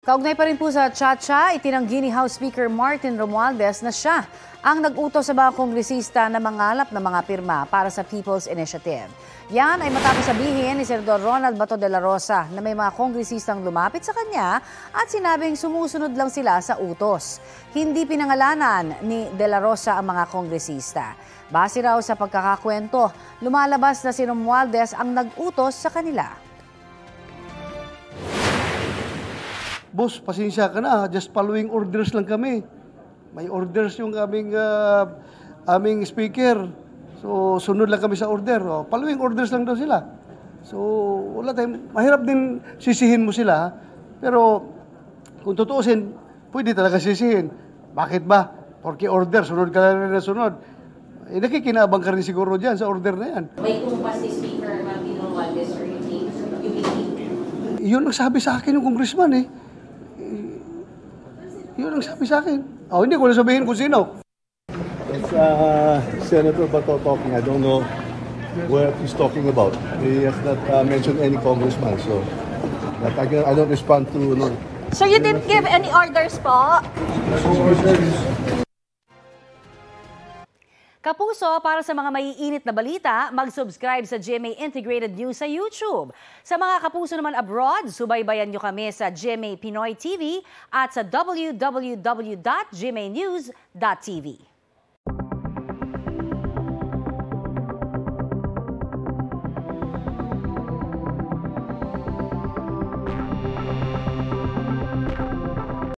Kaugnay pa rin po sa Chacha, itinanggi ni House Speaker Martin Romualdez na siya ang nag-utos sa mga kongresista na mangalap ng mga pirma para sa People's Initiative. Yan ay matapos sabihin ni Senador Ronald Bato de la Rosa na may mga kongresistang lumapit sa kanya at sinabing sumusunod lang sila sa utos. Hindi pinangalanan ni de la Rosa ang mga kongresista. Base raw sa pagkakakwento, lumalabas na si Romualdez ang nag-utos sa kanila. Boss, pasensya ka na, just following orders lang kami. May orders yung aming speaker. So, sunod lang kami sa order. Oh, following orders lang daw sila. So, wala tayong, mahirap din sisihin mo sila. Pero, kung tutuusin, pwede talaga sisihin. Bakit ba? Porque order, sunod ka lang na sunod. Eh, nakikinabang ka rin siguro dyan sa order na yan. May kumpas si Speaker Martin Romualdez or you believe? Yun ang sabi sa akin ng congressman eh. Yun ang sabi sa akin. Oh, hindi ko na sabihin kung sino. It's Senator Bato talking. I don't know what he's talking about. He has not mentioned any congressman, so I don't respond to. No. So you didn't give any orders po? Kapuso, para sa mga maiinit na balita, mag-subscribe sa GMA Integrated News sa YouTube. Sa mga kapuso naman abroad, subaybayan nyo kami sa GMA Pinoy TV at sa www.gmanews.tv.